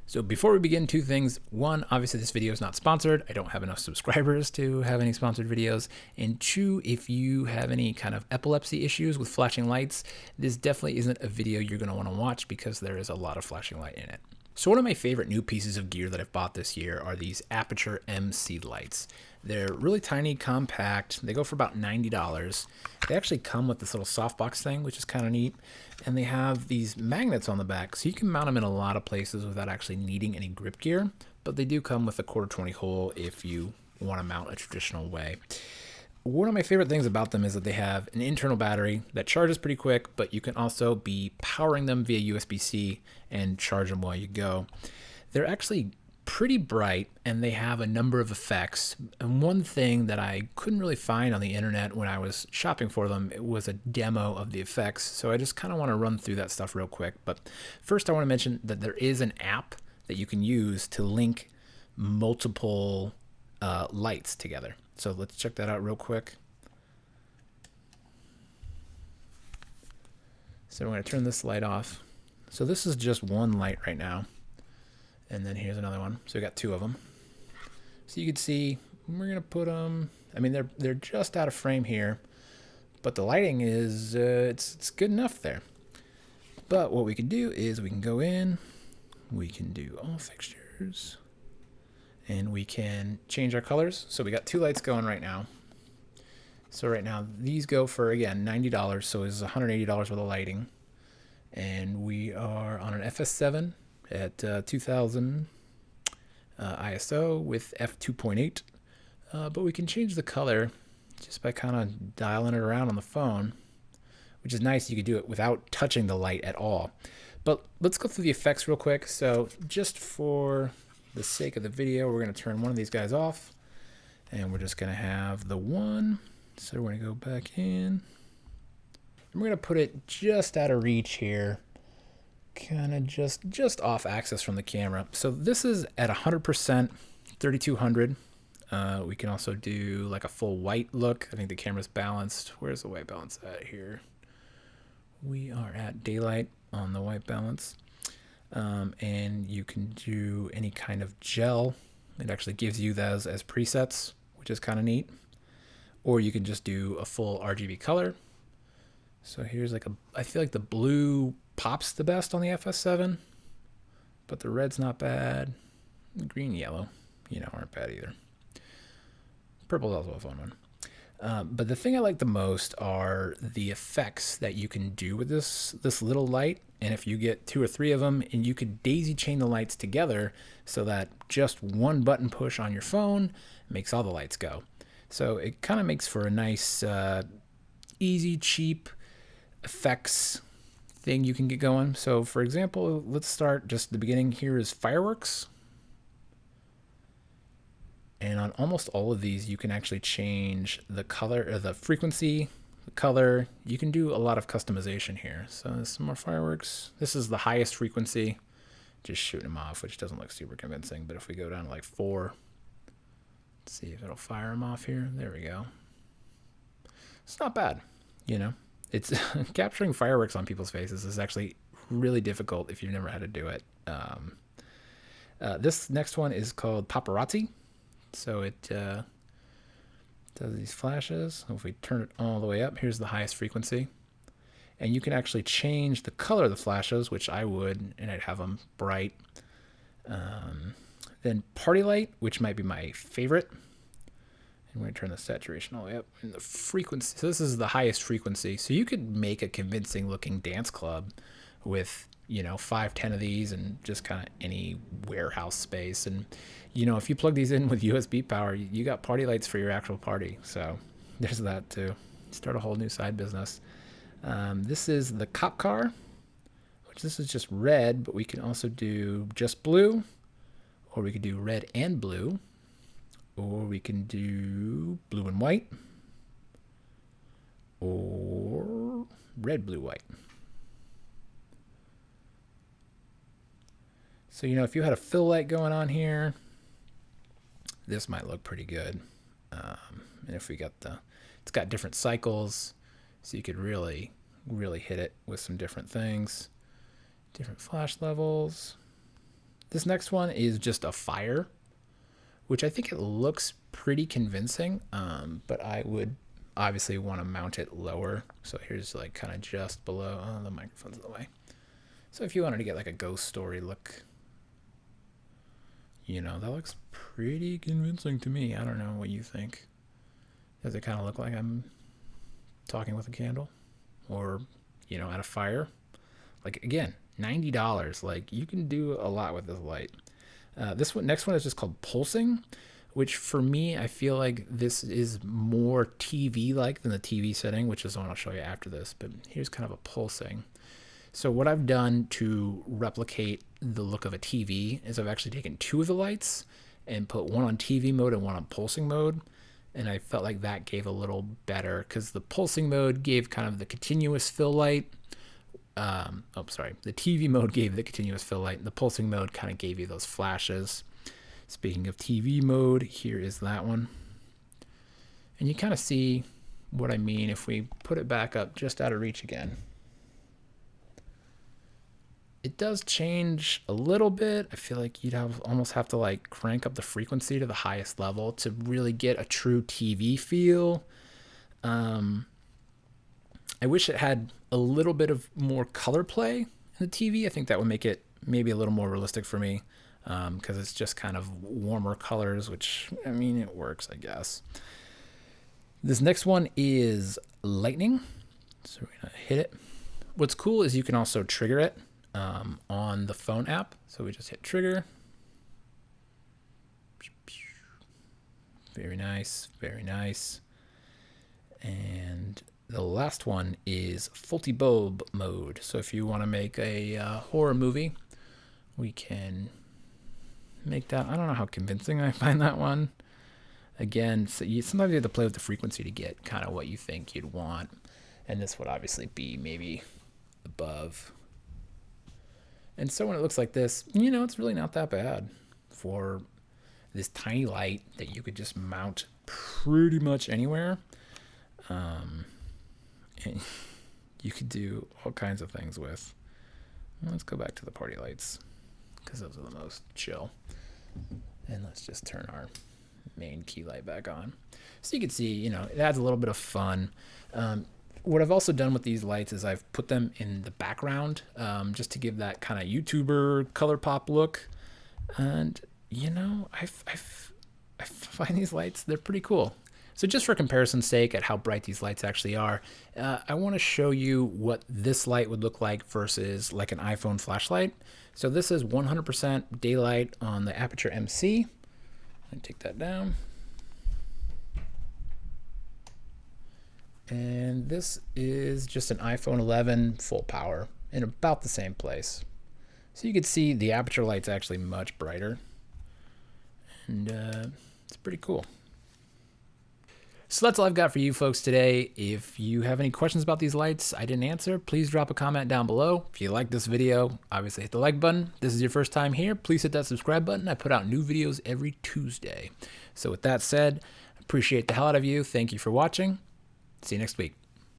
So before we begin, two things. One, obviously this video is not sponsored. I don't have enough subscribers to have any sponsored videos. And two, if you have any kind of epilepsy issues with flashing lights, this definitely isn't a video you're going to want to watch because there is a lot of flashing light in it. So one of my favorite new pieces of gear that I've bought this year are these Aputure MC Lights. They're really tiny, compact. They go for about $90. They actually come with this little softbox thing, which is kind of neat. And they have these magnets on the back, so you can mount them in a lot of places without actually needing any grip gear. But they do come with a 1/4 hole if you want to mount a traditional way. One of my favorite things about them is that they have an internal battery that charges pretty quick, but you can also be powering them via USB-C and charge them while you go. They're actually pretty bright and they have a number of effects. And one thing that I couldn't really find on the internet when I was shopping for them, it was a demo of the effects. So I just kind of want to run through that stuff real quick. But first I want to mention that there is an app that you can use to link multiple lights together. So let's check that out real quick. So we're going to turn this light off. So this is just one light right now. And then here's another one. So we got two of them. So you can see we're going to put them, I mean, they're just out of frame here, but the lighting is, it's good enough there. But what we can do is we can go in, we can do all fixtures, and we can change our colors. So we got two lights going right now. So right now these go for, again, $90. So it's $180 worth of lighting. And we are on an FS7 at 2000 ISO with f2.8. But we can change the color just by kind of dialing it around on the phone, which is nice. You could do it without touching the light at all. But let's go through the effects real quick. So just for the sake of the video, we're going to turn one of these guys off and we're just going to have the one. So we're going to go back in and we're going to put it just out of reach here, kind of just off axis from the camera. So this is at 100%, 3200. We can also do like a full white look. I think the camera's balanced. Where's the white balance at here? We are at daylight on the white balance. And you can do any kind of gel. It actually gives you those as presets, which is kind of neat. Or you can just do a full RGB color. So here's like I feel like the blue pops the best on the FS7, but the red's not bad. Green, yellow, aren't bad either. Purple's also a fun one. But the thing I like the most are the effects that you can do with this little light. And if you get 2 or 3 of them, and you could daisy chain the lights together so that just one button push on your phone makes all the lights go. So it kind of makes for a nice, easy, cheap effects thing you can get going. So for example, let's start just the beginning. Here is fireworks. And on almost all of these, you can actually change the color or the frequency, the color. You can do a lot of customization here. So there's some more fireworks. This is the highest frequency, just shooting them off, which doesn't look super convincing. But if we go down to like 4, let's see if it'll fire them off here. There we go. It's not bad, It's capturing fireworks on people's faces is actually really difficult if you've never had to do it. This next one is called paparazzi. So it does these flashes. If we turn it all the way up, here's the highest frequency. And you can actually change the color of the flashes, which I would, and I'd have them bright. Then party light, which might be my favorite. I'm going to turn the saturation all the way up. And the frequency, so this is the highest frequency. So you could make a convincing looking dance club with, 5, 10 of these and just kind of any warehouse space. And, if you plug these in with USB power, you got party lights for your actual party. So there's that too. Start a whole new side business. This is the cop car, which this is just red, but we can also do just blue, or we could do red and blue. Or we can do blue and white, or red, blue, white. So, if you had a fill light going on here, this might look pretty good. And if we got it's got different cycles, so you could really hit it with some different things, different flash levels. This next one is just a fire, which I think it looks pretty convincing, but I would obviously want to mount it lower. So here's like kind of just below. Oh, the microphone's in the way. So if you wanted to get like a ghost story look, you know, that looks pretty convincing to me. I don't know what you think. Does it kind of look like I'm talking with a candle or, you know, at a fire? Like, again, $90. Like, you can do a lot with this light. Next one is just called pulsing, which for me, I feel like this is more TV-like than the TV setting, which is the one I'll show you after this. But here's kind of a pulsing. So what I've done to replicate the look of a TV is I've actually taken two of the lights and put one on TV mode and one on pulsing mode. And I felt like that gave a little better because the pulsing mode gave kind of the continuous fill light. The TV mode gave the continuous fill light. And the pulsing mode kind of gave you those flashes. Speaking of TV mode, here is that one. And you kind of see what I mean if we put it back up just out of reach again. It does change a little bit. I feel like you'd almost have to like crank up the frequency to the highest level to really get a true TV feel. I wish it had a little bit of more color play in the TV. I think that would make it maybe a little more realistic for me because it's just kind of warmer colors, which, I mean, it works, I guess. This next one is lightning. So we're going to hit it. What's cool is you can also trigger it on the phone app. So we just hit trigger. Very nice, very nice. And the last one is faulty bulb mode. So if you want to make a horror movie, we can make that. I don't know how convincing I find that one. Again, so sometimes you have to play with the frequency to get kind of what you think you'd want. And this would obviously be maybe above. And so when it looks like this, you know, it's really not that bad for this tiny light that you could just mount pretty much anywhere. And you could do all kinds of things with. Let's go back to the party lights because those are the most chill. And let's just turn our main key light back on. So you can see, you know, it adds a little bit of fun. What I've also done with these lights is I've put them in the background just to give that kind of YouTuber color pop look. And, you know, I find these lights, they're pretty cool. So just for comparison's sake at how bright these lights actually are, I want to show you what this light would look like versus like an iPhone flashlight. So this is 100% daylight on the Aputure MC. Let me take that down. And this is just an iPhone 11 full power in about the same place. So you can see the Aputure light's actually much brighter. And it's pretty cool. So that's all I've got for you folks today. If you have any questions about these lights I didn't answer, please drop a comment down below. If you like this video, obviously hit the like button. If this is your first time here, please hit that subscribe button. I put out new videos every Tuesday. So with that said, appreciate the hell out of you. Thank you for watching. See you next week.